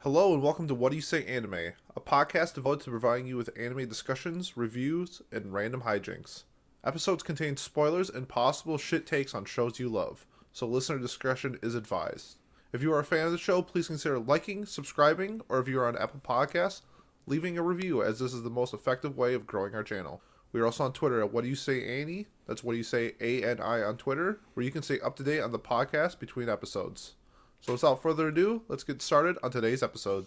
Hello and welcome to What Do You Say Anime, a podcast devoted to providing you with anime discussions, reviews, and random hijinks. Episodes contain spoilers and possible shit takes on shows you love, so listener discretion is advised. If you are a fan of the show, please consider liking, subscribing, or if you are on Apple Podcasts, leaving a review, as this is the most effective way of growing our channel. We are also on Twitter at What Do You Say Annie, that's What Do You Say ANI on Twitter, where you can stay up to date on the podcast between episodes. So without further ado, let's get started on today's episode.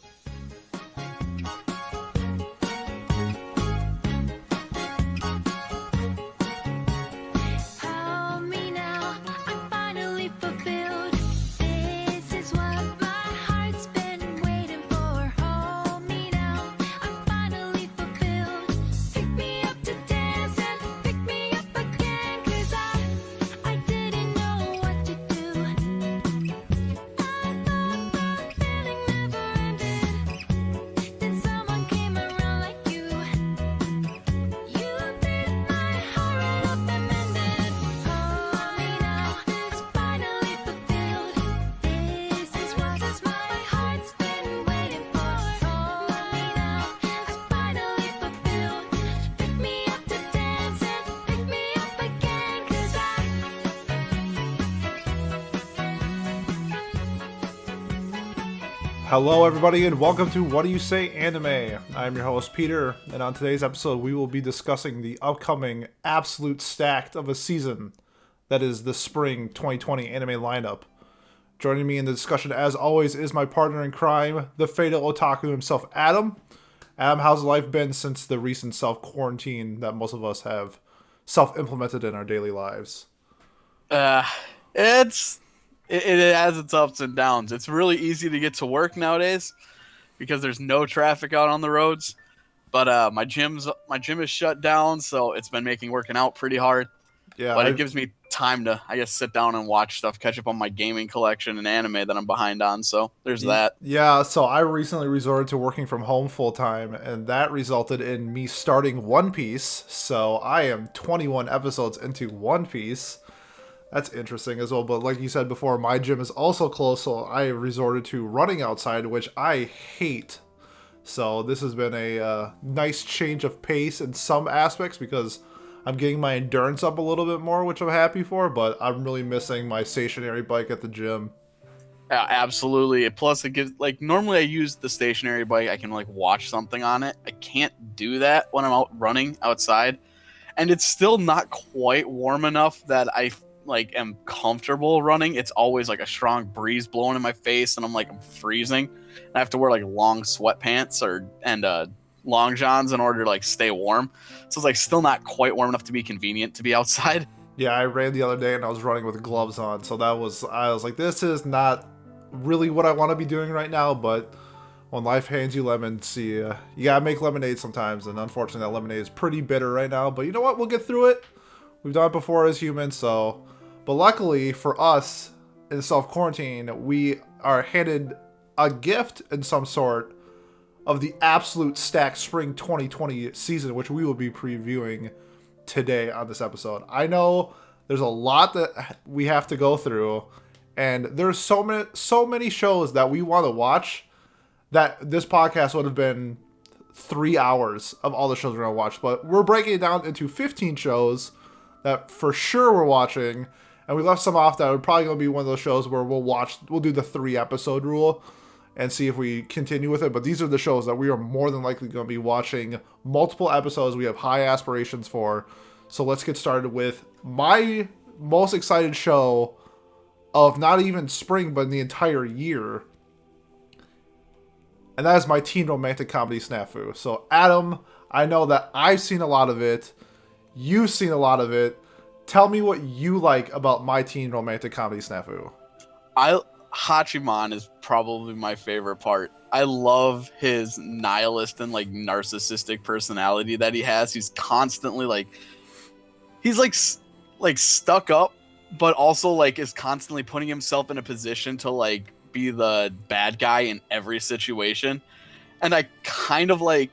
Hello everybody and welcome to What Do You Say Anime. I'm your host Peter, and on today's episode we will be discussing the upcoming absolute stacked of a season that is the spring 2020 anime lineup. Joining me in the discussion as always is my partner in crime, the fatal otaku himself, Adam. Adam, how's life been since the recent self-quarantine that most of us have self-implemented in our daily lives? It has its ups and downs. It's really easy to get to work nowadays because there's no traffic out on the roads. But my gym is shut down, so it's been making working out pretty hard. Yeah, but it gives me time to, I guess, sit down and watch stuff, catch up on my gaming collection and anime that I'm behind on. So there's that. Yeah, so I recently resorted to working from home full time, and that resulted in me starting One Piece. So I am 21 episodes into One Piece. That's interesting as well, but like you said before, my gym is also closed, so I resorted to running outside, which I hate. So this has been a nice change of pace in some aspects because I'm getting my endurance up a little bit more, which I'm happy for, but I'm really missing my stationary bike at the gym. Absolutely. Plus, it gives, like, normally I use the stationary bike. I can, like, watch something on it. I can't do that when I'm out running outside. And it's still not quite warm enough that I am comfortable running. It's always like a strong breeze blowing in my face and I'm freezing, and I have to wear like long sweatpants and long johns in order to like stay warm. So it's like still not quite warm enough to be convenient to be outside. Yeah, I ran the other day and I was running with gloves on, so I was like, this is not really what I want to be doing right now, but when life hands you lemons, you gotta make lemonade sometimes, and unfortunately that lemonade is pretty bitter right now, but you know what, we'll get through it. We've done it before as humans, so... But luckily for us, in self-quarantine, we are handed a gift in some sort of the absolute stacked spring 2020 season, which we will be previewing today on this episode. I know there's a lot that we have to go through, and there's so many shows that we want to watch that this podcast would have been 3 hours of all the shows we're going to watch. But we're breaking it down into 15 shows that for sure we're watching. And we left some off that are probably going to be one of those shows where we'll do the 3 episode rule and see if we continue with it. But these are the shows that we are more than likely going to be watching multiple episodes. We have high aspirations for. So let's get started with my most excited show of not even spring, but in the entire year. And that is my teen romantic comedy snafu. So Adam, I know that I've seen a lot of it. You've seen a lot of it. Tell me what you like about my teen romantic comedy snafu. Hachiman is probably my favorite part. I love his nihilist and like narcissistic personality that he has. He's constantly he's stuck up, but also like is constantly putting himself in a position to like be the bad guy in every situation. And I kind of like,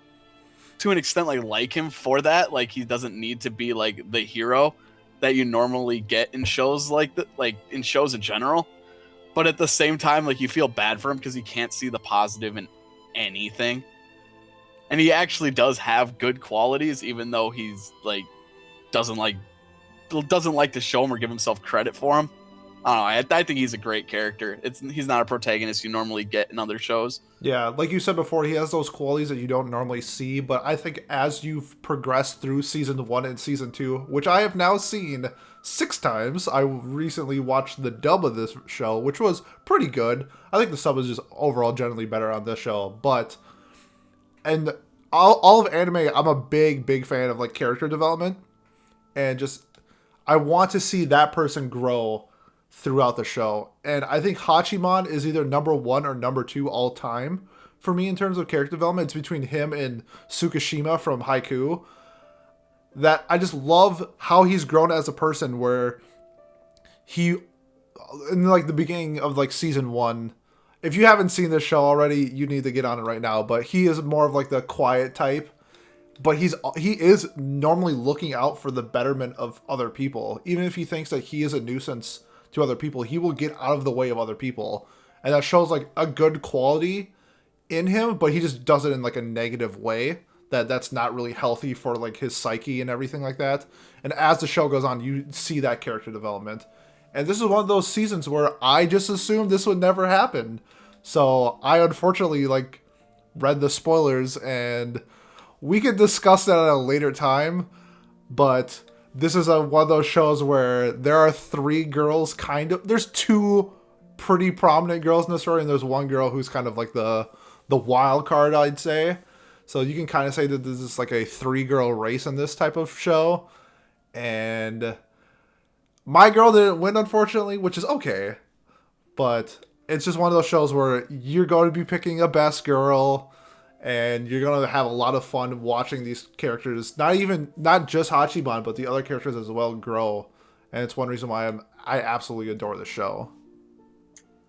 to an extent, like him for that. Like he doesn't need to be like the hero that you normally get in shows like in shows in general. but at the same time, like, you feel bad for him because you can't see the positive in anything. And he actually does have good qualities, even though he's like doesn't like to show him or give himself credit for him. I don't know. I think he's a great character. He's not a protagonist you normally get in other shows. Yeah, like you said before, he has those qualities that you don't normally see, but I think as you've progressed through season 1 and season 2, which I have now seen 6 times, I recently watched the dub of this show, which was pretty good. I think the sub is just overall generally better on this show, but and all of anime, I'm a big fan of like character development, and just I want to see that person grow throughout the show. And I think Hachiman is either number 1 or number 2 all time for me in terms of character development. It's between him and Tsukishima from Haiku. That I just love how he's grown as a person, where he, in like the beginning of like season 1, if you haven't seen this show already, you need to get on it right now, but he is more of like the quiet type, but he is normally looking out for the betterment of other people. Even if he thinks that he is a nuisance to other people, he will get out of the way of other people. And that shows like a good quality in him, but he just does it in like a negative way that's not really healthy for like his psyche and everything like that. And as the show goes on, you see that character development. And this is one of those seasons where I just assumed this would never happen. So I unfortunately like read the spoilers, and we could discuss that at a later time, but this is one of those shows where there are 3 girls there's 2 pretty prominent girls in the story, and there's one girl who's kind of like the wild card, I'd say. So you can kind of say that this is like a 3-girl race in this type of show. And my girl didn't win, unfortunately, which is okay. But it's just one of those shows where you're going to be picking a best girl, and you're going to have a lot of fun watching these characters, not just Hachiman, but the other characters as well, grow. And it's one reason why I absolutely adore the show.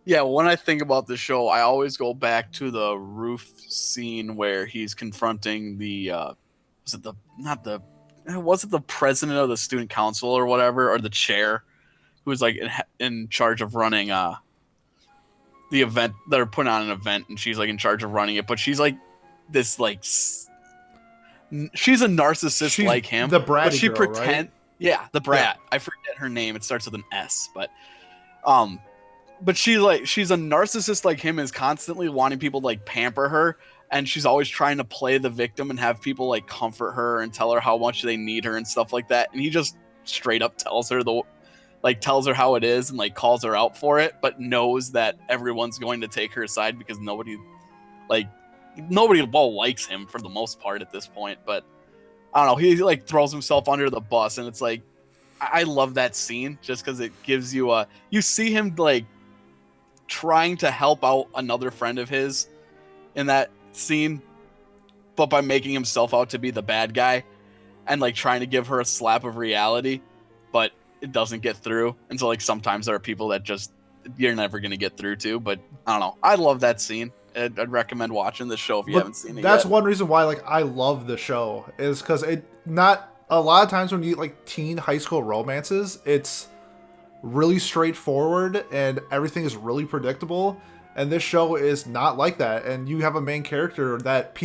Yeah, when I think about the show, I always go back to the roof scene where he's confronting the was it the president of the student council or whatever, or the chair, who was like in charge of running the event. They're putting on an event, and she's like in charge of running it, but she's like this like she's a narcissist, she's like him, the bratty but she girl, right? Yeah, the brat. Yeah. I forget her name. It starts with an S, but she's a narcissist like him, is constantly wanting people to like pamper her, and she's always trying to play the victim and have people like comfort her and tell her how much they need her and stuff like that. And he just straight up tells her how it is and like calls her out for it, but knows that everyone's going to take her side because nobody likes him for the most part at this point. But I don't know, he like throws himself under the bus, and it's like I love that scene just because it gives you you see him like trying to help out another friend of his in that scene, but by making himself out to be the bad guy and like trying to give her a slap of reality, but it doesn't get through. And so like sometimes there are people that just you're never going to get through to. But I don't know, I love that scene. I'd recommend watching this show if you haven't seen it that's yet. One reason why like I love the show is because not a lot of times when you like teen high school romances, it's really straightforward and everything is really predictable, and this show is not like that. And you have a main character that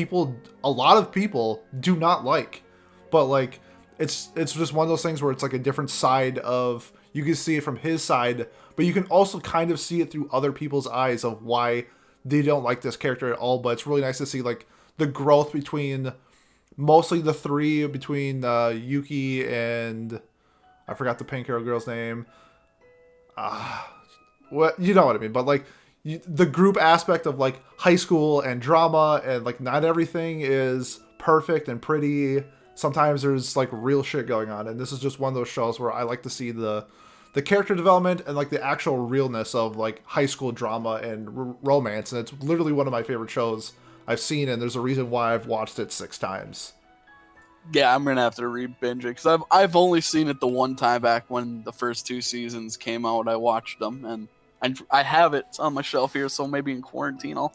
a lot of people do not like, but like it's just one of those things where it's like a different side of, you can see it from his side, but you can also kind of see it through other people's eyes of why they don't like this character at all. But it's really nice to see like the growth between mostly the 3, between Yuki and I forgot the pink hair girl's name. What, you know what I mean? But like the group aspect of like high school and drama, and like not everything is perfect and pretty. Sometimes there's like real shit going on, and this is just one of those shows where I like to see the character development and like the actual realness of like high school drama and romance. And it's literally one of my favorite shows I've seen, and there's a reason why I've watched it 6 times. Yeah, I'm gonna have to re-binge it because I've only seen it the one time back when the first 2 seasons came out. I watched them, and I have it on my shelf here, so maybe in quarantine I'll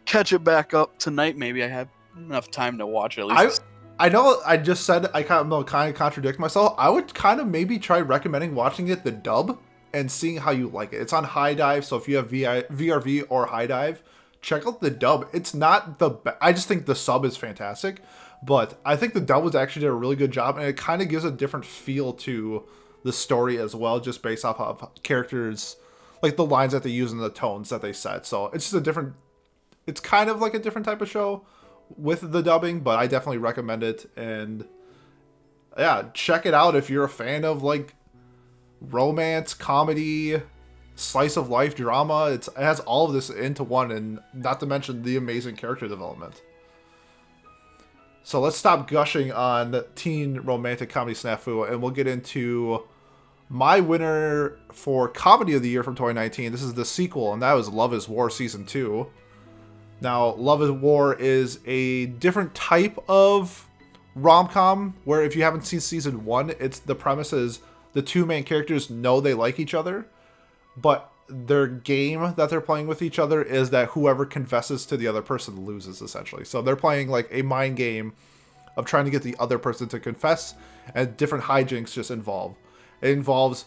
catch it back up tonight. Maybe I have enough time to watch it at least. I know I just said I kind of contradict myself. I would kind of maybe try recommending watching it the dub and seeing how you like it. It's on High Dive, so if you have VRV or High Dive, check out the dub. It's not the I just think the sub is fantastic, but I think the dub was actually did a really good job, and it kind of gives a different feel to the story as well, just based off of characters, like the lines that they use and the tones that they set. So it's just a different, it's kind of like a different type of show with the dubbing, but I definitely recommend it. And yeah, check it out if you're a fan of like romance, comedy, slice of life drama. It has all of this into one, and not to mention the amazing character development. So let's stop gushing on teen romantic comedy snafu, and we'll get into my winner for comedy of the year from 2019. This is the sequel, and that was Love is War Season 2. Now, Love is War is a different type of rom-com, where if you haven't seen Season 1, it's the premise is the two main characters know they like each other, but their game that they're playing with each other is that whoever confesses to the other person loses, essentially. So they're playing like a mind game of trying to get the other person to confess, and different hijinks just involve. It involves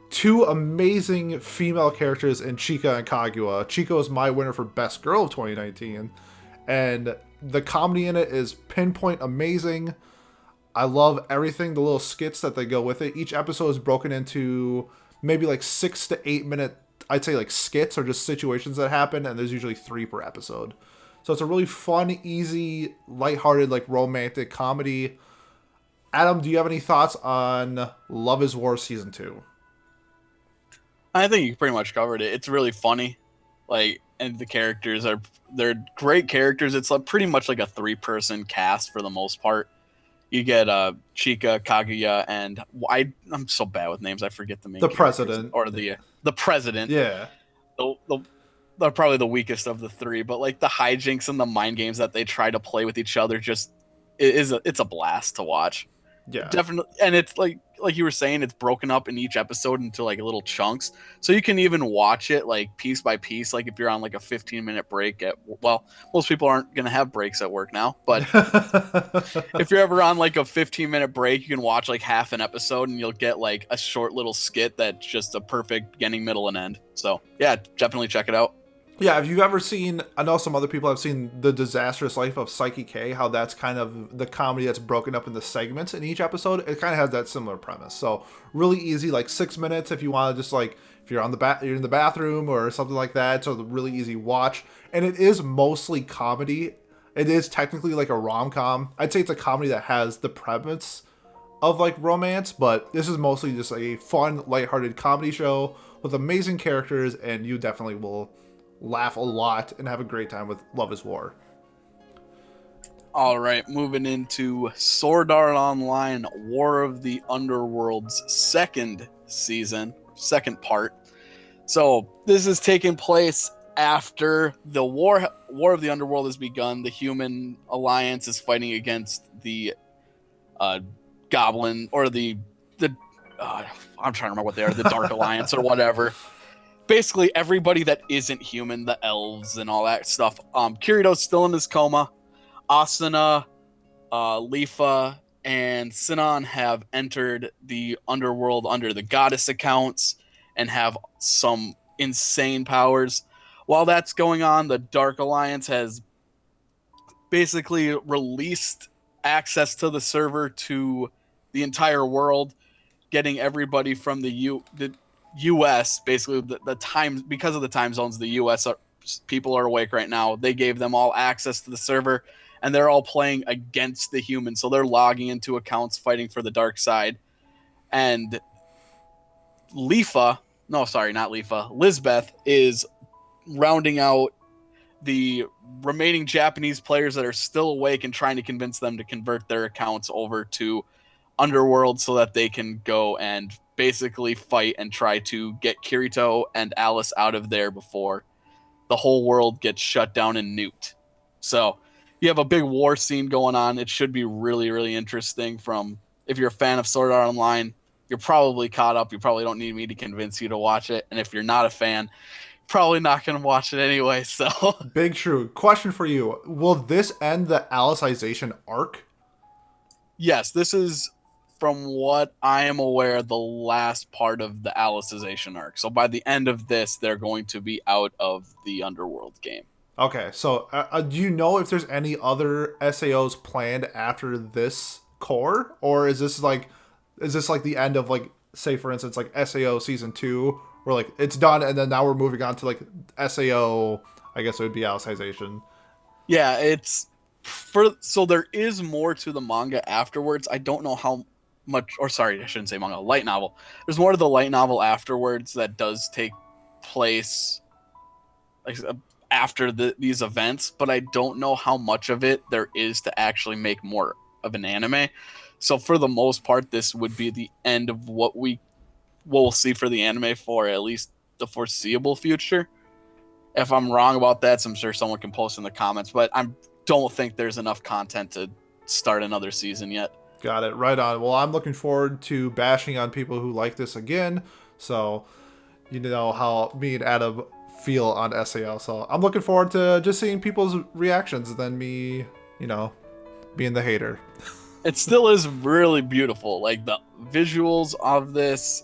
two amazing female characters in Chika and Kaguya. Chika is my winner for Best Girl of 2019, and the comedy in it is pinpoint amazing. I love everything, the little skits that they go with it. Each episode is broken into maybe like 6 to 8 minute, I'd say like skits or just situations that happen, and there's usually 3 per episode. So it's a really fun, easy, lighthearted, like romantic comedy. Adam, do you have any thoughts on Love is War Season 2? I think you pretty much covered it. It's really funny, like, and the characters they're great characters. It's like pretty much like a 3-person cast for the most part. You get Chika, Kaguya, and I'm so bad with names. I forget the main. The president, or the president. Yeah, they're probably the weakest of the 3, but like the hijinks and the mind games that they try to play with each other, it's a blast to watch. Yeah, Definitely. And it's like you were saying, it's broken up in each episode into like little chunks, so you can even watch it like piece by piece. Like if you're on like a 15-minute break most people aren't gonna have breaks at work now, but if you're ever on like a 15-minute break, you can watch like half an episode and you'll get like a short little skit that's just a perfect beginning, middle, and end. So yeah, definitely check it out. Yeah, if you've ever seen, I know some other people have seen The Disastrous Life of Psyche K, how that's kind of the comedy that's broken up into segments in each episode. It kind of has that similar premise. So really easy, like 6 minutes if you want to just like, if you're you're in the bathroom or something like that. So really easy watch. And it is mostly comedy. It is technically like a rom-com. I'd say it's a comedy that has the premise of like romance, but this is mostly just a fun, lighthearted comedy show with amazing characters, and you definitely will laugh a lot and have a great time with Love is War. All right, moving into Sword Art Online War of the Underworld's second part. So this is taking place after the War of the Underworld has begun. The Human Alliance is fighting against the Goblin, or the I'm trying to remember what they are, the Dark Alliance or whatever. Basically everybody that isn't human, the elves and all that stuff. Kirito's still in his coma. Asuna, Lifa, and Sinon have entered the underworld under the goddess accounts and have some insane powers. While that's going on, the Dark Alliance has basically released access to the server to the entire world, getting everybody from the U.S. basically the time, because of the time zones, the U.S. People are awake right now. They gave them all access to the server, and they're all playing against the humans. So they're logging into accounts, fighting for the dark side. And Lisbeth is rounding out the remaining Japanese players that are still awake and trying to convince them to convert their accounts over to Underworld so that they can go and basically fight and try to get Kirito and Alice out of there before the whole world gets shut down and nuked. So you have a big war scene going on. It should be really, really interesting. If you're a fan of Sword Art Online, you're probably caught up. You probably don't need me to convince you to watch it. And if you're not a fan, probably not going to watch it anyway. So Big True. Question for you. Will this end the Alicization arc? Yes, this is from what I am aware, the last part of the Alicization arc. So by the end of this, they're going to be out of the Underworld game. Okay, so do you know if there's any other SAOs planned after this core, or is this like the end of, like, say for instance, like SAO season 2, where like it's done and then now we're moving on to like SAO, I guess it would be Alicization. Yeah, it's so there is more to the manga afterwards. I don't know how much, or sorry, I shouldn't say manga, light novel. There's more to the light novel afterwards that does take place like after these events, but I don't know how much of it there is to actually make more of an anime. So for the most part, this would be the end of what we will see for the anime for at least the foreseeable future. If I'm wrong about that, so I'm sure someone can post in the comments, but I don't think there's enough content to start another season yet. Got it. Right on. Well, I'm looking forward to bashing on people who like this again. So, you know how me and Adam feel on SAO. So, I'm looking forward to just seeing people's reactions and then me, being the hater. It still is really beautiful. Like the visuals of this,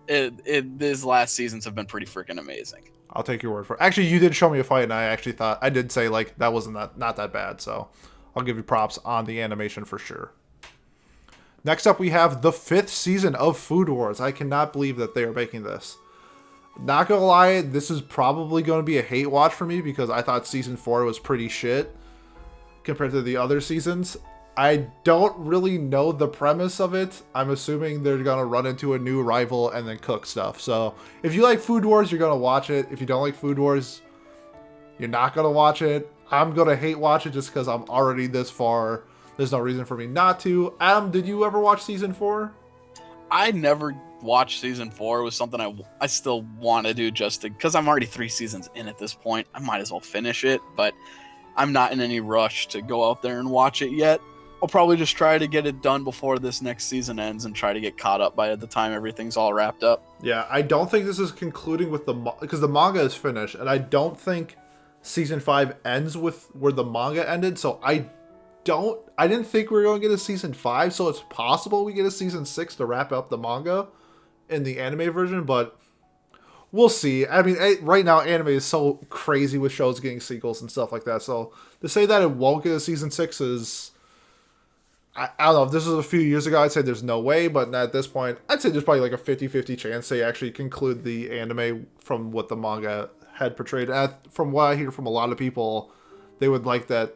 these last seasons have been pretty freaking amazing. I'll take your word for it. Actually, you did show me a fight, and I actually thought I did say like that wasn't not that bad. So, I'll give you props on the animation for sure. Next up, we have the 5th season of Food Wars. I cannot believe that they are making this. Not gonna lie, this is probably going to be a hate watch for me because I thought season 4 was pretty shit compared to the other seasons. I don't really know the premise of it. I'm assuming they're gonna run into a new rival and then cook stuff. So if you like Food Wars, you're gonna watch it. If you don't like Food Wars, you're not gonna watch it. I'm gonna hate watch it just because I'm already this far. There's no reason for me not to. Adam, did you ever watch season 4? I never watched season 4. It was something I still want to do just because I'm already 3 seasons in at this point. I might as well finish it, but I'm not in any rush to go out there and watch it yet. I'll probably just try to get it done before this next season ends and try to get caught up by the time everything's all wrapped up. Yeah, I don't think this is concluding with because the manga is finished, and I don't think season 5 ends with where the manga ended. So I didn't think we were going to get a season 5, so it's possible we get a season 6 to wrap up the manga in the anime version, but we'll see. I mean, right now anime is so crazy with shows getting sequels and stuff like that. So to say that it won't get a season 6 is, I don't know. If this was a few years ago, I'd say there's no way, but at this point, I'd say there's probably like a 50-50 chance they actually conclude the anime from what the manga had portrayed. And from what I hear from a lot of people, they would like the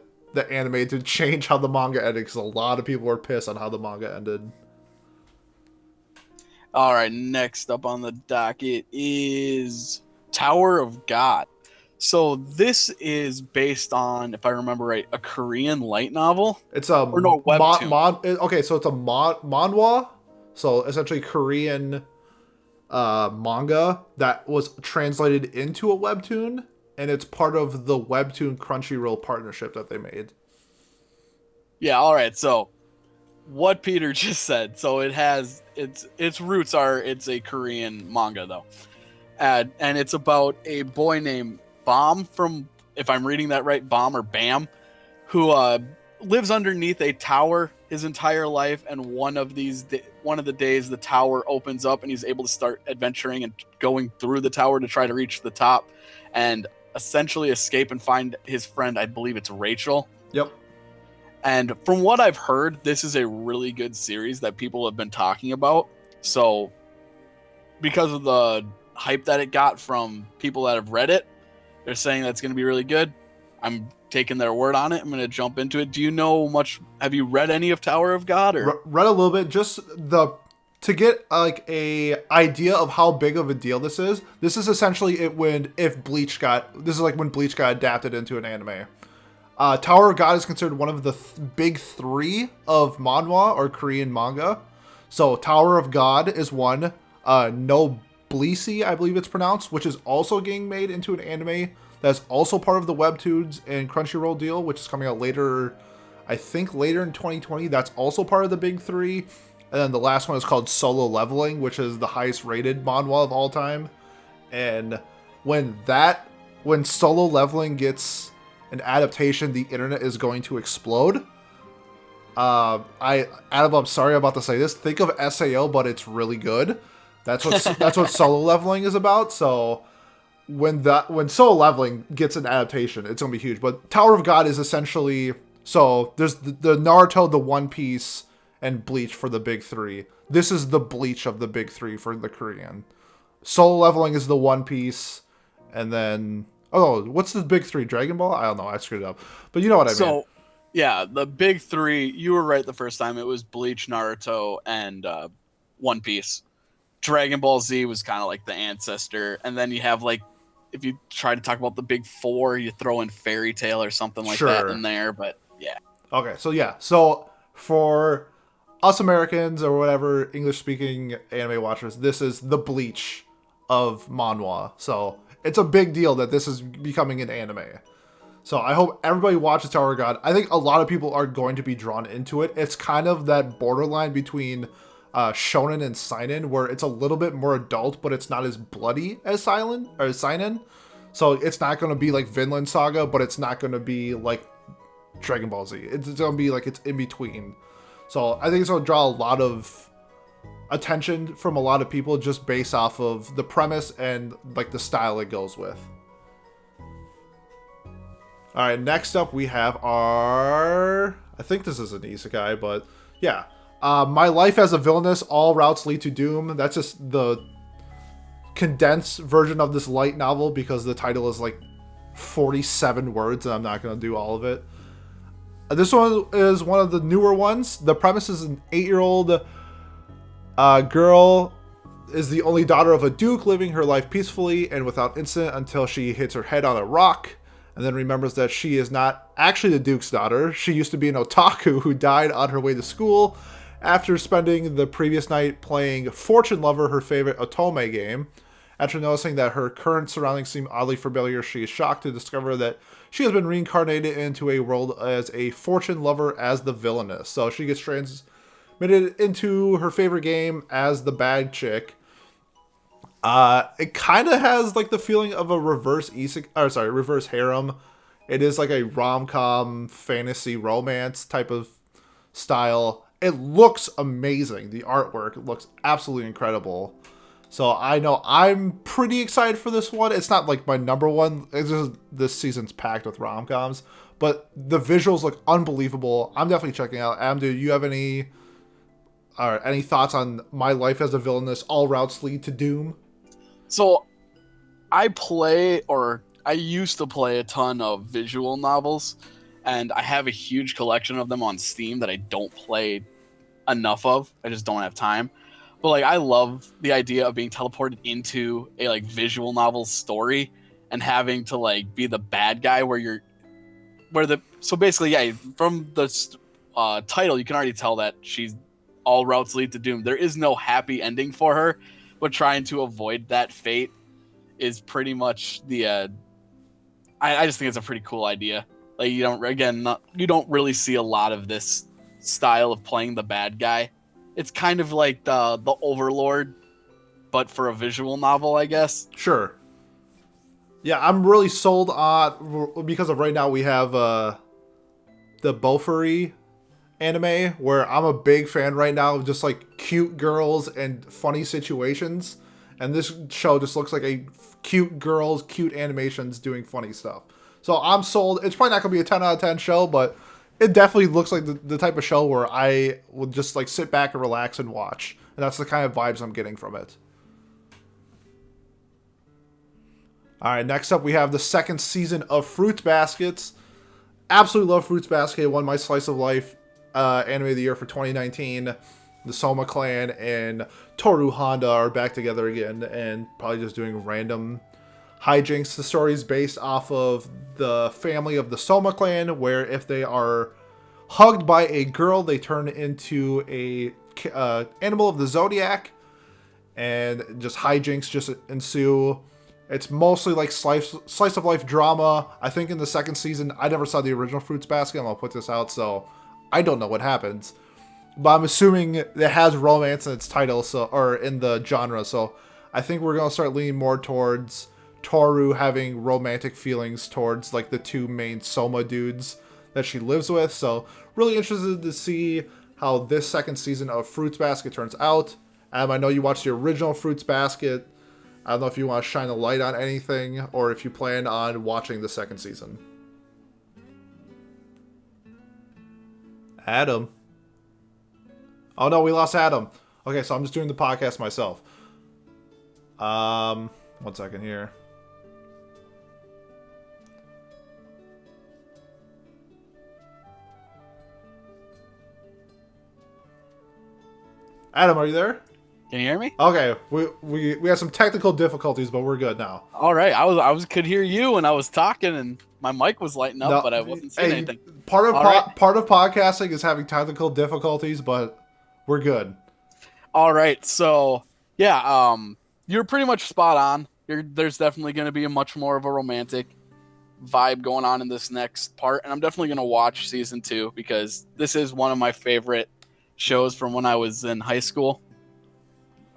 anime to change how the manga ended, because a lot of people were pissed on how the manga ended. All right, next up on the docket is Tower of God. So this is based on, if I remember right, a Korean light novel. It's a webtoon. Okay, so it's a manhwa, so essentially Korean manga that was translated into a webtoon, and it's part of the webtoon Crunchyroll partnership that they made. Yeah, all right. So what Peter just said. So it has its roots are it's a Korean manga though, and it's about a boy named Bam from, if I'm reading that right, Bam or Bam, who lives underneath a tower his entire life, and one of the days the tower opens up and he's able to start adventuring and going through the tower to try to reach the top and essentially escape and find his friend. I believe it's Rachel. Yep. And from what I've heard, this is a really good series that people have been talking about. So because of the hype that it got from people that have read it, they're saying that's going to be really good. I'm taking their word on it. I'm going to jump into it. Do you know much? Have you read any of Tower of God? Or read a little bit, just to get like a idea of how big of a deal this is. This is essentially when Bleach got adapted into an anime. Tower of God is considered one of the big 3 of manhwa or Korean manga. So Tower of God is one. No Bleacy, I believe it's pronounced, which is also getting made into an anime that's also part of the Webtoons and Crunchyroll deal, which is coming out later, I think later in 2020. That's also part of the big 3. And then the last one is called Solo Leveling, which is the highest rated manhwa of all time. And when Solo Leveling gets an adaptation, the internet is going to explode. Adam, I'm sorry I'm about to say this. Think of SAO, but it's really good. That's what solo leveling is about. So when solo leveling gets an adaptation, it's gonna be huge. But Tower of God is essentially, so there's the Naruto, the One Piece, and Bleach for the big three. This is the Bleach of the big three for the Korean. Solo leveling is the One Piece, and then what's the big three? Dragon Ball? I don't know. I screwed it up, but you know what I mean. So, yeah, the big three. You were right the first time. It was Bleach, Naruto, and One Piece. Dragon Ball Z was kind of like the ancestor, and then you have like, if you try to talk about the big four, you throw in Fairy Tail or something like that in there. But yeah. Okay, so for us Americans or whatever English-speaking anime watchers, this is the Bleach of manhwa. So it's a big deal that this is becoming an anime. So I hope everybody watches Tower of God. I think a lot of people are going to be drawn into it. It's kind of that borderline between shonen and seinen, where it's a little bit more adult, but it's not as bloody as seinen. So it's not going to be like Vinland Saga, but it's not going to be like Dragon Ball Z. It's going to be like it's in between. So I think it's going to draw a lot of attention from a lot of people just based off of the premise and like the style it goes with. All right, next up we have I think this is an isekai, but yeah. My Life as a Villainess, All Routes Lead to Doom. That's just the condensed version of this light novel because the title is like 47 words and I'm not going to do all of it. This one is one of the newer ones. The premise is an 8-year-old girl is the only daughter of a duke living her life peacefully and without incident until she hits her head on a rock and then remembers that she is not actually the duke's daughter. She used to be an otaku who died on her way to school after spending the previous night playing Fortune Lover, her favorite otome game. After noticing that her current surroundings seem oddly familiar, she is shocked to discover that she has been reincarnated into a world as a fortune lover as the Villainess. So she gets transmitted into her favorite game as the bad chick. It kind of has like the feeling of a reverse harem. It is like a rom-com fantasy romance type of style. It looks amazing. The artwork looks absolutely incredible. So I know I'm pretty excited for this one. It's not like my number one. It's just this season's packed with rom-coms. But the visuals look unbelievable. I'm definitely checking out. Adam, do you have any thoughts on My Life as a Villainess, All Routes Lead to Doom? So I used to play a ton of visual novels, and I have a huge collection of them on Steam that I don't play enough of. I just don't have time. But like, I love the idea of being teleported into a like visual novel story and having to like be the bad guy so basically, yeah, from the title you can already tell that she's all routes lead to doom. There is no happy ending for her, but trying to avoid that fate is pretty much the I just think it's a pretty cool idea. Like, you don't really see a lot of this style of playing the bad guy. It's kind of like the Overlord, but for a visual novel, I guess. Sure. Yeah, I'm really sold on, because of right now we have the Bofuri anime, where I'm a big fan right now of just like cute girls and funny situations. And this show just looks like a cute girls, cute animations doing funny stuff. So I'm sold. It's probably not going to be a 10 out of 10 show, but it definitely looks like the type of show where I would just like sit back and relax and watch. And that's the kind of vibes I'm getting from it. All right, next up we have the second season of Fruits Baskets. Absolutely love Fruits Basket. It won my Slice of Life Anime of the Year for 2019. The Soma clan and Toru Honda are back together again and probably just doing random hijinks. The story is based off of the family of the Soma clan, where if they are hugged by a girl, they turn into a animal of the zodiac, and just hijinks just ensue. It's mostly like slice of life drama. I think in the second season, I never saw the original Fruits Basket. I'll put this out, so I don't know what happens. But I'm assuming it has romance in its title, or in the genre. So I think we're gonna start leaning more towards Toru having romantic feelings towards like the two main Soma dudes that she lives with. So really interested to see how this second season of Fruits Basket turns out. I know you watched the original Fruits Basket. I don't know if you want to shine a light on anything or if you plan on watching the second season. Adam. Oh no, we lost Adam. Okay, so I'm just doing the podcast myself. 1 second here. Adam, are you there? Can you hear me? Okay, we had some technical difficulties, but we're good now. All right, could hear you and I was talking and my mic was lighting up, but I wasn't seeing anything. Part of podcasting is having technical difficulties, but we're good. All right, so yeah, you're pretty much spot on. There's definitely going to be a much more of a romantic vibe going on in this next part, and I'm definitely going to watch season 2 because this is one of my favorite shows from when I was in high school.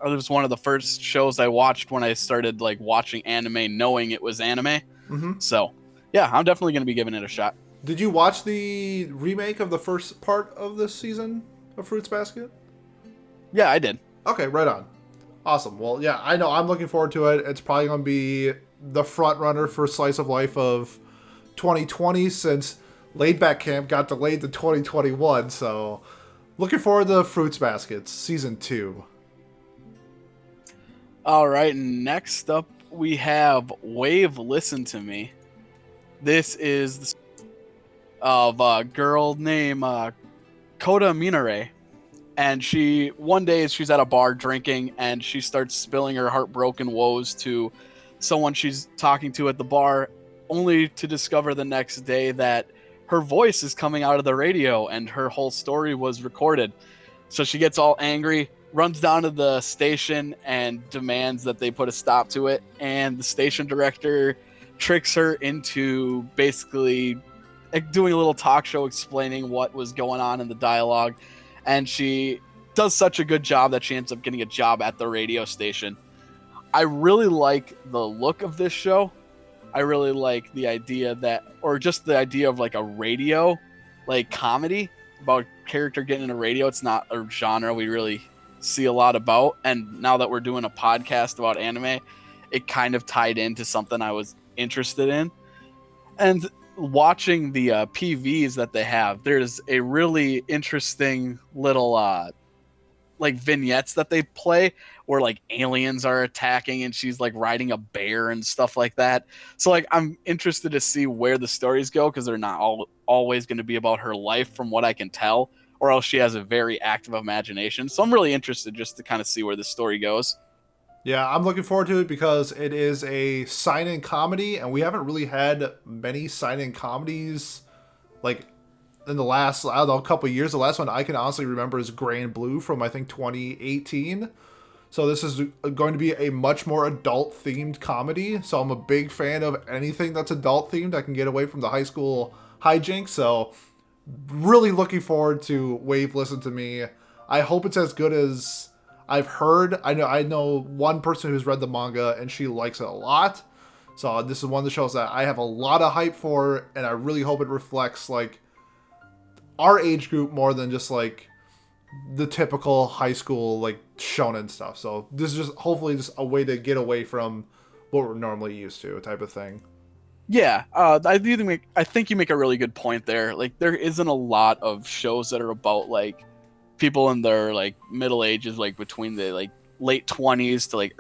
It was one of the first shows I watched when I started like watching anime, knowing it was anime. Mm-hmm. So, yeah, I'm definitely going to be giving it a shot. Did you watch the remake of the first part of this season of Fruits Basket? Yeah, I did. Okay, right on. Awesome. Well, yeah, I know. I'm looking forward to it. It's probably going to be the front runner for Slice of Life of 2020 since Laid Back Camp got delayed to 2021. So, looking forward to Fruits Baskets Season 2. All right, next up we have Wave Listen to Me. This is of a girl named Kota Minare. And one day she's at a bar drinking and she starts spilling her heartbroken woes to someone she's talking to at the bar, only to discover the next day that her voice is coming out of the radio and her whole story was recorded. So she gets all angry, runs down to the station and demands that they put a stop to it. And the station director tricks her into basically doing a little talk show explaining what was going on in the dialogue. And she does such a good job that she ends up getting a job at the radio station. I really like the look of this show. I really like the idea of like a radio, like comedy about a character getting in a radio. It's not a genre we really see a lot about. And now that we're doing a podcast about anime, it kind of tied into something I was interested in. And watching the PVs that they have, there's a really interesting little like vignettes that they play where like aliens are attacking and she's like riding a bear and stuff like that. So like I'm interested to see where the stories go because they're not always going to be about her life from what I can tell, or else she has a very active imagination. So I'm really interested just to kind of see where the story goes. Yeah, I'm looking forward to it because it is a sign-in comedy, and we haven't really had many sign-in comedies like in the last, I don't know, couple of years. The last one I can honestly remember is Gray and Blue from, I think, 2018. So this is going to be a much more adult-themed comedy. So I'm a big fan of anything that's adult-themed. I can get away from the high school hijinks. So really looking forward to Wave Listen to Me. I hope it's as good as I've heard. I know one person who's read the manga and she likes it a lot. So this is one of the shows that I have a lot of hype for, and I really hope it reflects like our age group more than just like the typical high school like shonen stuff. So this is just hopefully just a way to get away from what we're normally used to, type of thing. Yeah, I think you make a really good point there. Like there isn't a lot of shows that are about like people in their like middle ages, like between the like late 20s to like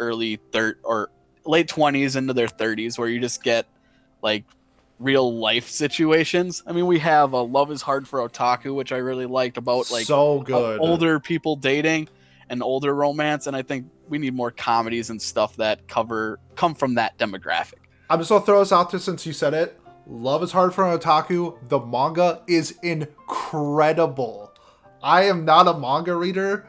late 20s into their 30s, where you just get like real life situations. I mean, we have Love is Hard for Otaku, which I really liked, about like so good older people dating and older romance, and I think we need more comedies and stuff that come from that demographic. I'm just gonna throw this out there since you said it. Love is Hard for an Otaku. The manga is incredible. I am not a manga reader.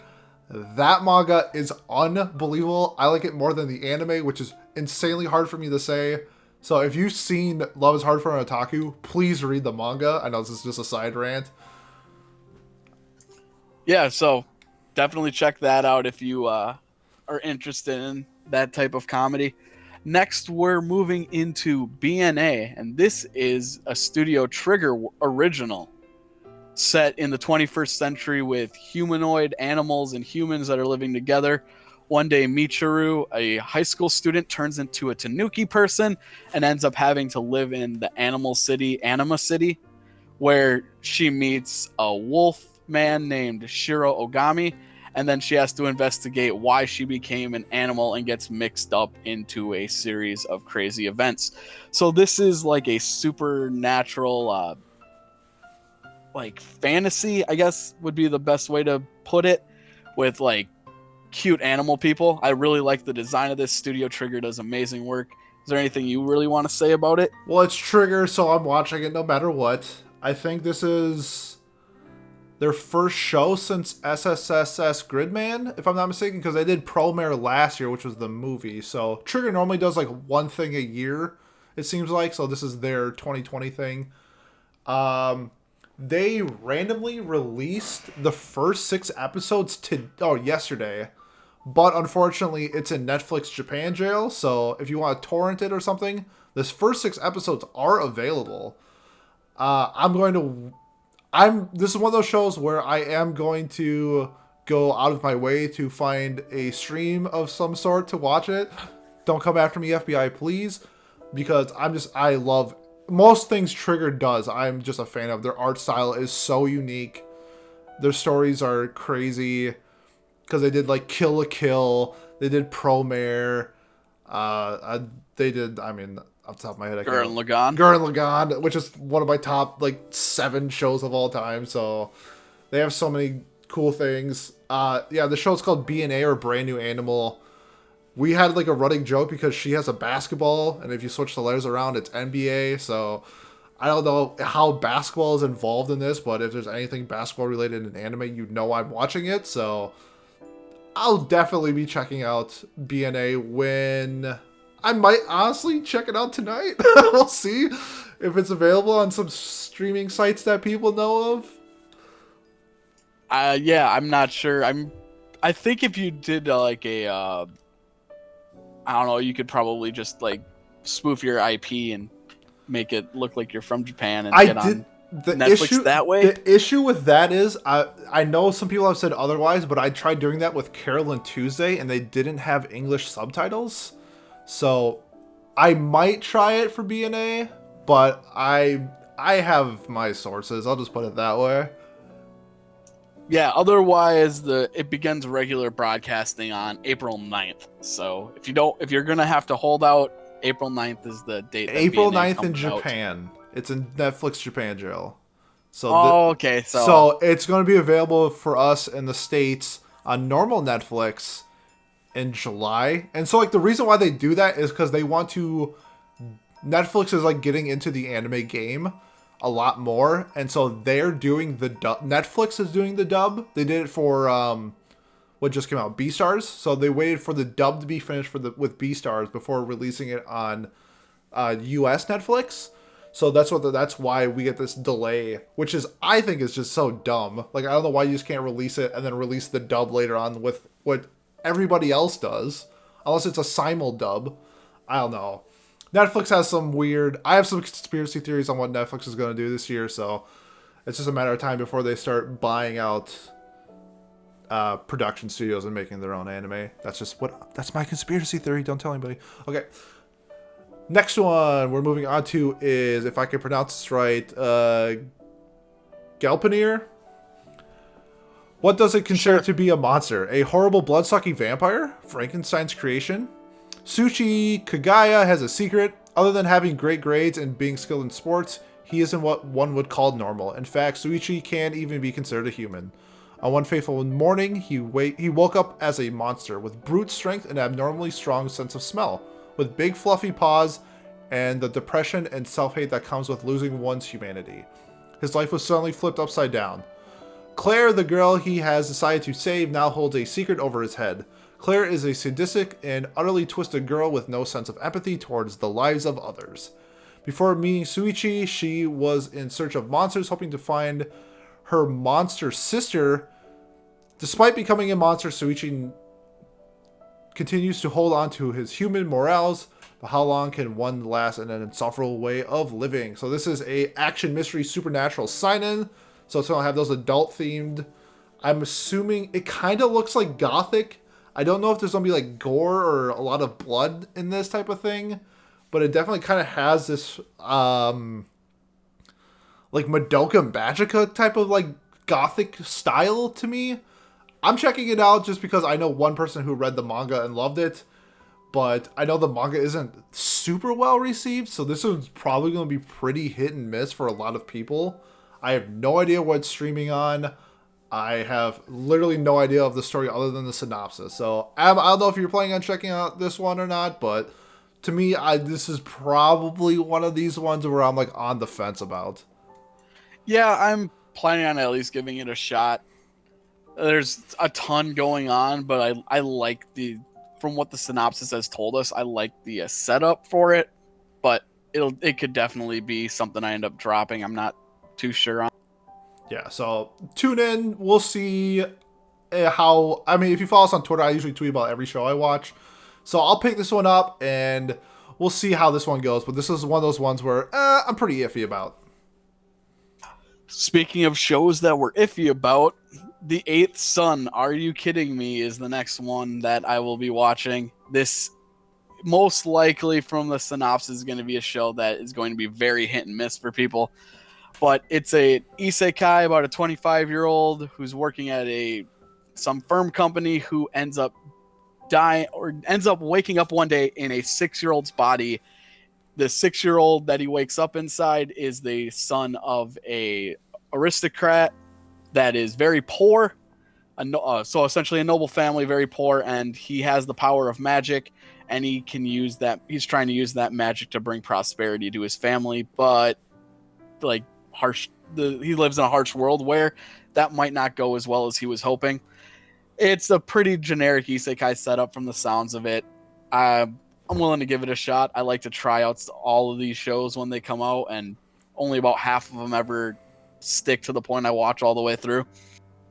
That manga is unbelievable. I like it more than the anime, which is insanely hard for me to say. So if you've seen Love is Hard for an Otaku, please read the manga. I know this is just a side rant. Yeah, so definitely check that out if you are interested in that type of comedy. Next, we're moving into BNA, and this is a Studio Trigger original set in the 21st century with humanoid animals and humans that are living together. One day, Michiru, a high school student, turns into a Tanuki person and ends up having to live in the animal city, Anima City, where she meets a wolf man named Shiro Ogami, and then she has to investigate why she became an animal and gets mixed up into a series of crazy events. So this is like a supernatural like fantasy, I guess would be the best way to put it, with like cute animal people. I really like the design of this. Studio Trigger does amazing work. Is there anything you really want to say about it? Well, it's Trigger, so I'm watching it no matter what. I think this is their first show since SSSS Gridman, if I'm not mistaken, because they did Promare last year, which was the movie. So Trigger normally does like one thing a year, it seems like. So this is their 2020 thing. They randomly released the first 6 episodes yesterday. But unfortunately, it's in Netflix Japan jail. So if you want to torrent it or something, this first 6 episodes are available. This is one of those shows where I am going to go out of my way to find a stream of some sort to watch it. Don't come after me, FBI, please, because I love most things Trigger does. I'm just a fan of. Their art style is so unique. Their stories are crazy because they did like Kill la Kill, they did Promare, they did, I mean, off the top of my head, Gurren Lagann. Gurren Lagann, which is one of my top like 7 shows of all time. So they have so many cool things. Yeah, the show's called BNA, or Brand New Animal. We had like a running joke because she has a basketball, and if you switch the letters around, it's NBA. So I don't know how basketball is involved in this, but if there's anything basketball related in anime, you know I'm watching it. So I'll definitely be checking out BNA when I might honestly check it out tonight. We'll see if it's available on some streaming sites that people know of. Yeah, I'm not sure. I think if you did like a I don't know, you could probably just like spoof your IP and make it look like you're from Japan and get on Netflix that way. The issue with that is, I know some people have said otherwise, but I tried doing that with Carolyn Tuesday, and they didn't have English subtitles. So I might try it for BNA, but I have my sources. I'll just put it that way. Yeah, otherwise it begins regular broadcasting on April 9th. So if you're gonna have to hold out, April 9th is the date. That April BNA 9th in Japan. Out. It's in Netflix Japan jail. So okay. So it's going to be available for us in the States on normal Netflix in July. And so like the reason why they do that is because they want to. Netflix is like getting into the anime game a lot more, and so they're doing the dub. Netflix is doing the dub. They did it for what just came out, Beastars. So they waited for the dub to be finished with Beastars before releasing it on US Netflix. So that's why we get this delay, which I think is just so dumb. Like, I don't know why you just can't release it and then release the dub later on with what everybody else does, unless it's a simul dub. I don't know. Netflix has some I have some conspiracy theories on what Netflix is going to do this year, so it's just a matter of time before they start buying out production studios and making their own anime. That's my conspiracy theory. Don't tell anybody. Okay. Next one we're moving on to is, if I can pronounce this right, Gleipnir. What does it consider to be a monster? A horrible blood-sucking vampire? Frankenstein's creation? Sushi Kagaya has a secret. Other than having great grades and being skilled in sports, he isn't what one would call normal. In fact, Suichi can't even be considered a human. On one fateful morning, he woke up as a monster with brute strength and abnormally strong sense of smell, with big fluffy paws and the depression and self-hate that comes with losing one's humanity. His life was suddenly flipped upside down. Claire, the girl he has decided to save, now holds a secret over his head. Claire is a sadistic and utterly twisted girl with no sense of empathy towards the lives of others. Before meeting Suichi, she was in search of monsters, hoping to find her monster sister. Despite becoming a monster, Suichi continues to hold on to his human morals, but how long can one last in an insufferable way of living? So this is a action mystery supernatural sign-in. So it's gonna have those adult themed. I'm assuming it kind of looks like Gothic. I don't know if there's gonna be like gore or a lot of blood in this type of thing, but it definitely kind of has this like Madoka Magica type of like Gothic style to me. I'm checking it out just because I know one person who read the manga and loved it, but I know the manga isn't super well received, so this one's probably going to be pretty hit and miss for a lot of people. I have no idea what it's streaming on. I have literally no idea of the story other than the synopsis. So I don't know if you're planning on checking out this one or not, but to me, this is probably one of these ones where I'm like on the fence about. Yeah, I'm planning on at least giving it a shot. There's a ton going on, but I like from what the synopsis has told us, I like the setup for it, but it could definitely be something I end up dropping. I'm not too sure on. Yeah, so tune in. We'll see how. I mean, if you follow us on Twitter, I usually tweet about every show I watch. So I'll pick this one up and we'll see how this one goes. But this is one of those ones where I'm pretty iffy about. Speaking of shows that we're iffy about, The Eighth Son, Are You Kidding Me, is the next one that I will be watching. This, most likely from the synopsis, is going to be a show that is going to be very hit and miss for people. But it's a isekai about a 25-year-old who's working at some firm company who ends up dying or ends up waking up one day in a 6-year-old's body. The 6-year-old that he wakes up inside is the son of a aristocrat that is very poor. So essentially a noble family, very poor, and he has the power of magic, and he can use that. He's trying to use that magic to bring prosperity to his family, but like he lives in a harsh world where that might not go as well as he was hoping. It's a pretty generic isekai setup from the sounds of it. I'm willing to give it a shot. I like to try out all of these shows when they come out, and only about half of them ever stick to the point I watch all the way through.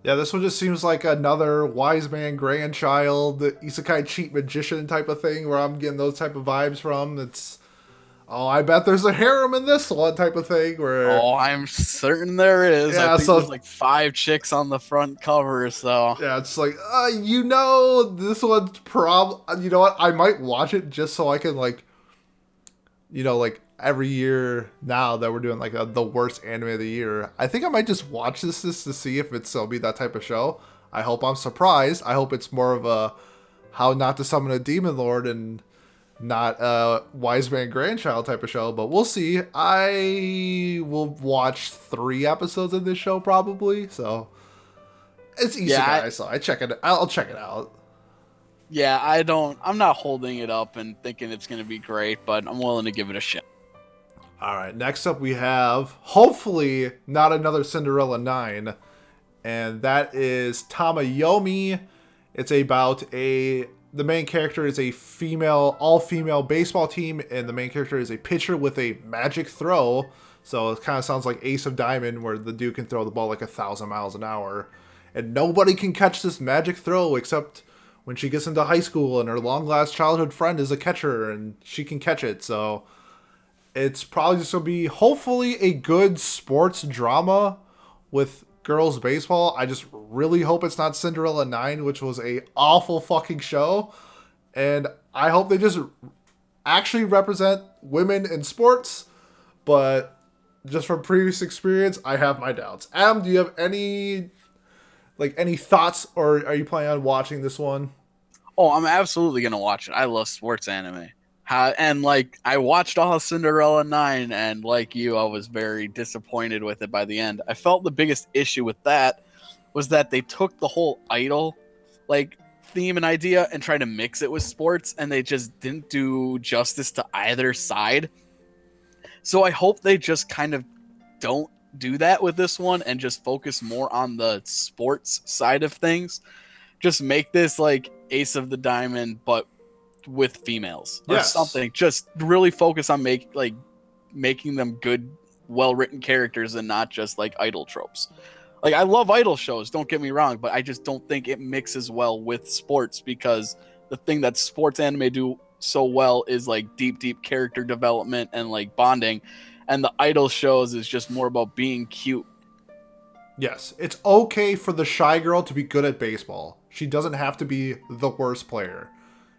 Yeah, this one just seems like another wise man grandchild isekai cheat magician type of thing where I'm getting those type of vibes from. It's I bet there's a harem in this one type of thing where I'm certain there is. Yeah, I think there's like 5 chicks on the front cover, so yeah, it's like this one's you know what, I might watch it just so I can like like every year now that we're doing like the worst anime of the year, I think I might just watch this to see if it'll be that type of show. I hope I'm surprised. I hope it's more of a how not to summon a demon lord and not a wise man grandchild type of show, but we'll see. I will watch 3 episodes of this show probably, so it's isekai, so I'll check it out. Yeah, I'm not holding it up and thinking it's going to be great, but I'm willing to give it a shot. All right, next up we have hopefully not another Cinderella 9, and that is Tamayomi. It's about the main character is a all-female baseball team, and the main character is a pitcher with a magic throw. So it kind of sounds like Ace of Diamond, where the dude can throw the ball like 1,000 miles an hour. And nobody can catch this magic throw except when she gets into high school and her long-lost childhood friend is a catcher and she can catch it. So it's probably just going to be hopefully a good sports drama with girls baseball. I just really hope it's not Cinderella 9, which was a awful fucking show. And I hope they just actually represent women in sports. But just from previous experience, I have my doubts. Adam, do you have any thoughts, or are you planning on watching this one? Oh, I'm absolutely going to watch it. I love sports anime. And I watched all of Cinderella 9, and like you, I was very disappointed with it by the end. I felt the biggest issue with that was that they took the whole idol theme and idea and tried to mix it with sports, and they just didn't do justice to either side. So I hope they just kind of don't do that with this one and just focus more on the sports side of things. Just make this like Ace of the Diamond, but with females or something. Just really focus on making them good, well-written characters and not just like idol tropes. Like, I love idol shows, don't get me wrong, but I just don't think it mixes well with sports, because the thing that sports anime do so well is like deep character development and like bonding, and the idol shows is just more about being cute. Yes, it's okay for the shy girl to be good at baseball. She doesn't have to be the worst player.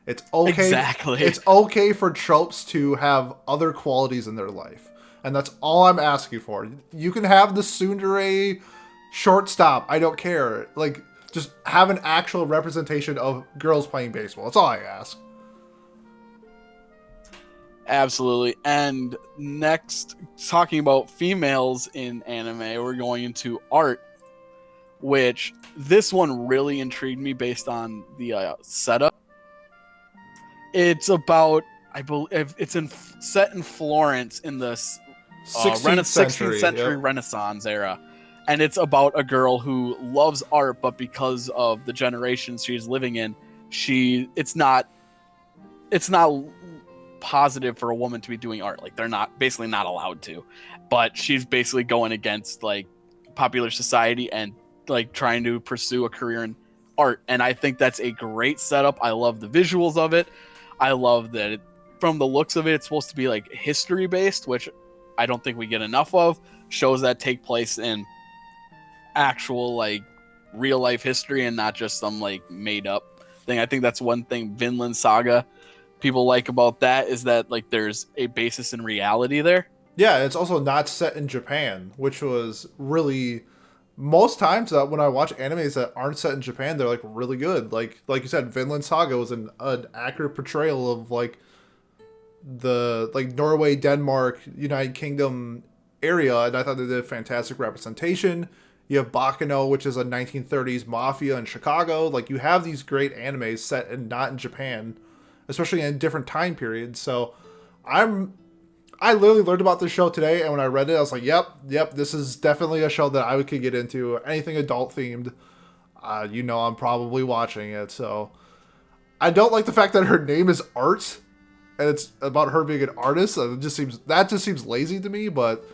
It's okay. Exactly. It's okay for tropes to have other qualities in their life, and that's all I'm asking for. You can have the tsundere shortstop. I don't care. Like, just have an actual representation of girls playing baseball. That's all I ask. Absolutely. And next, talking about females in anime, we're going into art, which this one really intrigued me based on the setup. It's about, I believe, set in Florence in the 16th 16th century. century Yep. Renaissance era. And it's about a girl who loves art, but because of the generations she's living in, it's not positive for a woman to be doing art. Like, they're basically not allowed to. But she's basically going against like popular society and like trying to pursue a career in art. And I think that's a great setup. I love the visuals of it. I love that from the looks of it, it's supposed to be like history based, which I don't think we get enough of. Shows that take place in actual like real life history and not just some like made up thing. I think that's one thing Vinland Saga people like about that, is that like there's a basis in reality there. Yeah, it's also not set in Japan, which was really most times that when I watch animes that aren't set in Japan, they're like really good. Like you said, Vinland Saga was an accurate portrayal of like the like Norway, Denmark, United Kingdom area, and I thought they did a fantastic representation. You have Bakano, which is a 1930s mafia in Chicago. Like, you have these great animes set in not in Japan, especially in different time periods. So I literally learned about this show today, and when I read it, I was like, yep, this is definitely a show that I could get into. Anything adult themed, I'm probably watching it. So I don't like the fact that her name is Art, and it's about her being an artist. That just seems lazy to me. But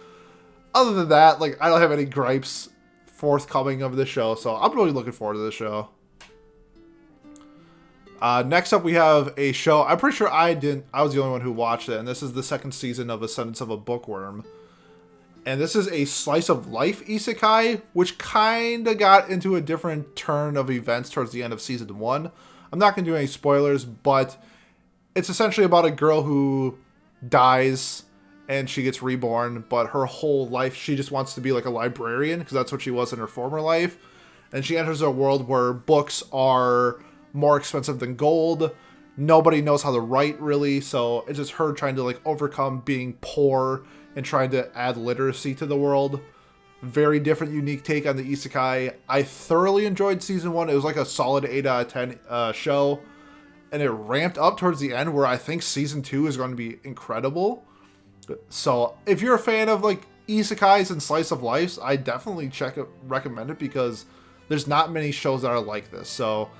other than that, like, I don't have any gripes forthcoming of this show. So I'm really looking forward to this show. Next up, we have a show. I'm pretty sure I was the only one who watched it, and this is the second season of Ascendance of a Bookworm. And this is a slice of life isekai, which kind of got into a different turn of events towards the end of season 1. I'm not going to do any spoilers, but it's essentially about a girl who dies and she gets reborn, but her whole life she just wants to be like a librarian, because that's what she was in her former life. And she enters a world where books are more expensive than gold. Nobody knows how to write, really, so it's just her trying to like overcome being poor and trying to add literacy to the world. Very different, unique take on the isekai. I thoroughly enjoyed season 1. It was like a solid 8 out of 10 show, and it ramped up towards the end where I think season 2 is going to be incredible. So if you're a fan of like isekais and slice of life, I definitely recommend it, because there's not many shows that are like this. So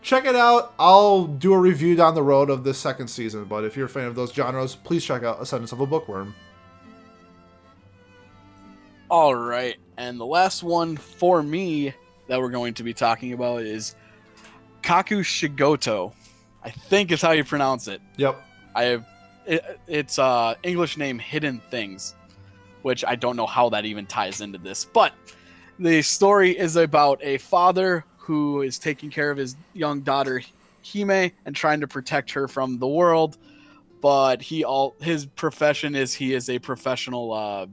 check it out. I'll do a review down the road of this second season, but if you're a fan of those genres, please check out Ascendance of a Bookworm. All right. And the last one for me that we're going to be talking about is Kakushigoto. I think is how you pronounce it. Yep. It's English name Hidden Things, which I don't know how that even ties into this. But the story is about a father who is taking care of his young daughter Hime and trying to protect her from the world. But his profession is he is a professional.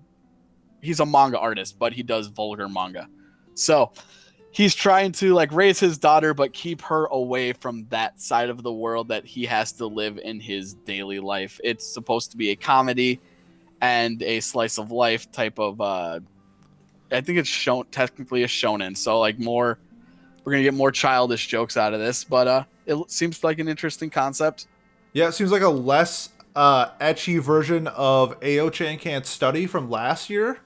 He's a manga artist, but he does vulgar manga. So he's trying to like raise his daughter, but keep her away from that side of the world that he has to live in his daily life. It's supposed to be a comedy and a slice of life type of. I think it's technically a shonen, so like we're gonna get more childish jokes out of this, but it seems like an interesting concept. Yeah, it seems like a less ecchi version of Ao-chan Can't Study from last year.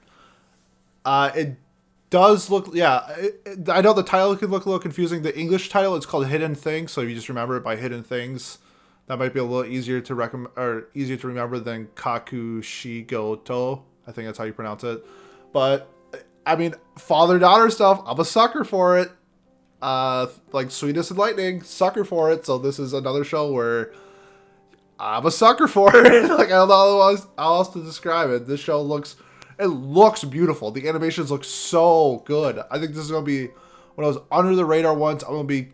It does look, I know the title could look a little confusing. The English title is called Hidden Things, so if you just remember it by Hidden Things, that might be a little easier to remember than Kakushigoto. I think that's how you pronounce it. But I mean, father-daughter stuff, I'm a sucker for it. Like Sweetness and Lightning, sucker for it. So this is another show where I'm a sucker for it. Like, I don't know how else to describe it. This show looks beautiful. The animations look so good. I think this is going to be one of those under the radar ones. I'm going to be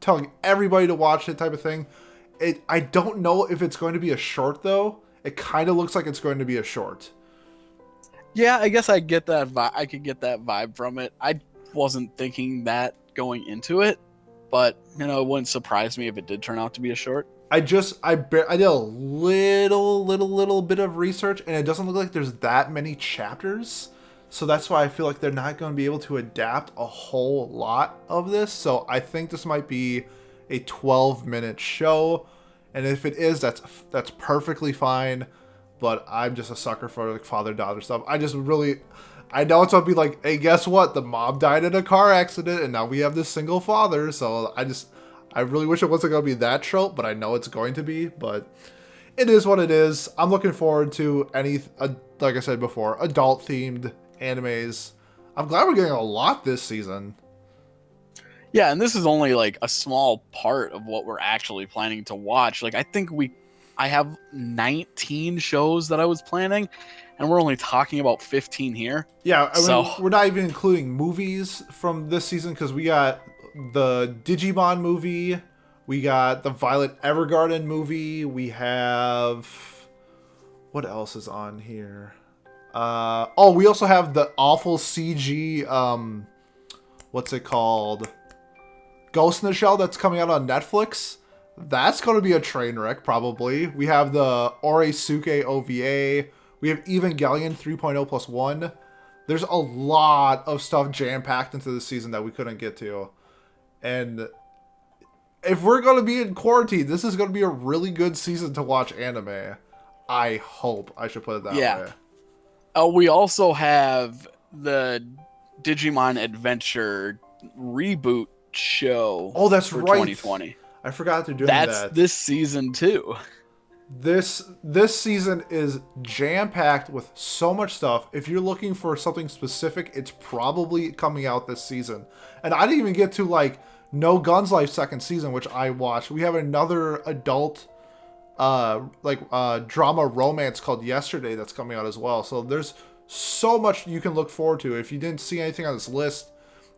telling everybody to watch it type of thing. I don't know if it's going to be a short, though. It kind of looks like it's going to be a short. Yeah, I guess I get that I could get that vibe from it. I wasn't thinking that going into it, but it wouldn't surprise me if it did turn out to be a short. I did a little bit of research, and it doesn't look like there's that many chapters. So that's why I feel like they're not going to be able to adapt a whole lot of this. So I think this might be a 12-minute show, and if it is, that's perfectly fine. But I'm just a sucker for like father-daughter stuff. I know it's gonna be like, hey, guess what? The mom died in a car accident, and now we have this single father. So I really wish it wasn't gonna be that trope, but I know it's going to be. But it is what it is. I'm looking forward to like I said before, adult-themed animes. I'm glad we're getting a lot this season. Yeah, and this is only like a small part of what we're actually planning to watch. Like, I have 19 shows that I was planning, and we're only talking about 15 here. Yeah, we're not even including movies from this season, because we got the Digimon movie, we got the Violet Evergarden movie, we have... What else is on here? We also have the awful CG, what's it called? Ghost in the Shell that's coming out on Netflix. That's going to be a train wreck, probably. We have the Oresuke OVA. We have Evangelion 3.0+1. There's a lot of stuff jam-packed into this season that we couldn't get to. And if we're going to be in quarantine, this is going to be a really good season to watch anime. I hope. I should put it that way. We also have the Digimon Adventure reboot show. Oh, that's for right. 2020. I forgot they're doing that. That's this season too. This season is jam-packed with so much stuff. If you're looking for something specific, it's probably coming out this season. And I didn't even get to like No Guns Life second season, which I watched. We have another adult drama romance called Yesterday that's coming out as well. So there's so much you can look forward to. If you didn't see anything on this list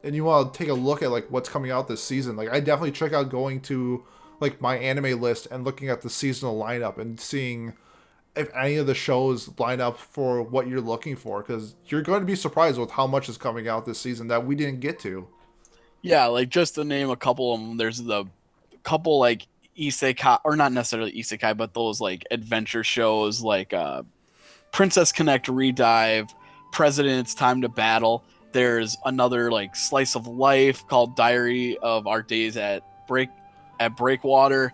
and you want to take a look at like what's coming out this season, like I definitely check out going to like my anime list and looking at the seasonal lineup and seeing if any of the shows line up for what you're looking for, because you're going to be surprised with how much is coming out this season that we didn't get to. Yeah, like just to name a couple of them, there's the couple like isekai, or not necessarily isekai, but those like adventure shows like Princess Connect Redive, President's Time to Battle. There's another like slice of life called Diary of Our Days at Breakwater.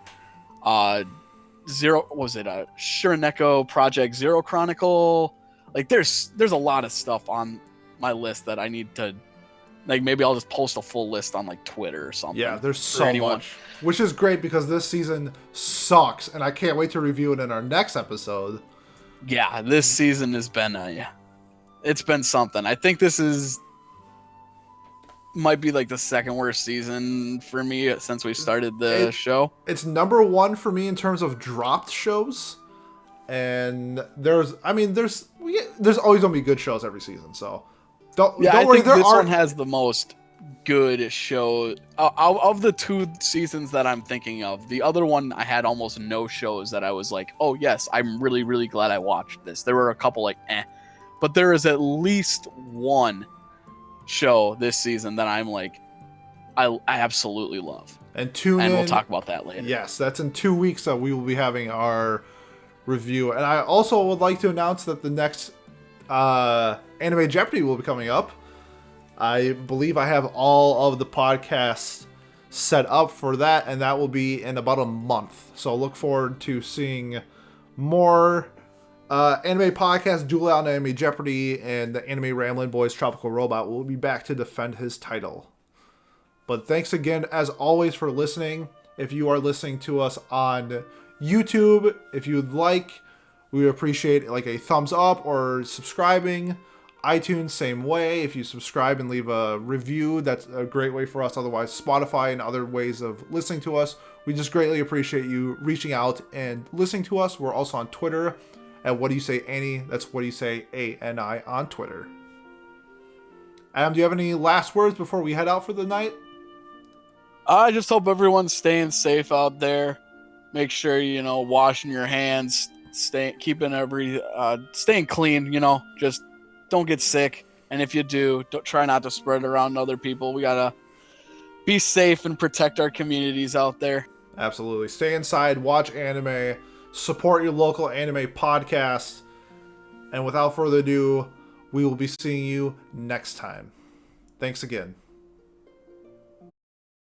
Shiraneko Project Zero Chronicle. Like there's a lot of stuff on my list that I need to, like, maybe I'll just post a full list on like Twitter or something. Yeah, there's so much, which is great because this season sucks, and I can't wait to review it in our next episode. Yeah, this season has been it's been something. I think this might be like the second worst season for me since we started the show. It's number one for me in terms of dropped shows, and there's always gonna be good shows every season. So don't worry. This one has the most good show out of the two seasons that I'm thinking of. The other one I had almost no shows that I was like, oh yes, I'm really really glad I watched this. There were a couple like but there is at least one show this season that I'm like, I absolutely love. And we'll talk about that later. Yes, that's in 2 weeks that we will be having our review. And I also would like to announce that the next Anime Jeopardy will be coming up. I believe I have all of the podcasts set up for that, and that will be in about a month. So look forward to seeing more anime podcast, Duel Out Anime Jeopardy, and the Anime Ramblin' Boys Tropical Robot will be back to defend his title. But thanks again, as always, for listening. If you are listening to us on YouTube, if you'd like, we would appreciate like a thumbs up or subscribing. iTunes, same way. If you subscribe and leave a review, that's a great way for us. Otherwise, Spotify and other ways of listening to us We just greatly appreciate you reaching out and listening to us. We're also on Twitter at What Do You Say Annie? That's What Do You Say ANI on Twitter. Adam, do you have any last words before we head out for the night? I just hope everyone's staying safe out there. Make sure, washing your hands, staying clean, just don't get sick. And if you do, try not to spread it around to other people. We got to be safe and protect our communities out there. Absolutely. Stay inside, watch anime, support your local anime podcast. And without further ado, we will be seeing you next time. Thanks again.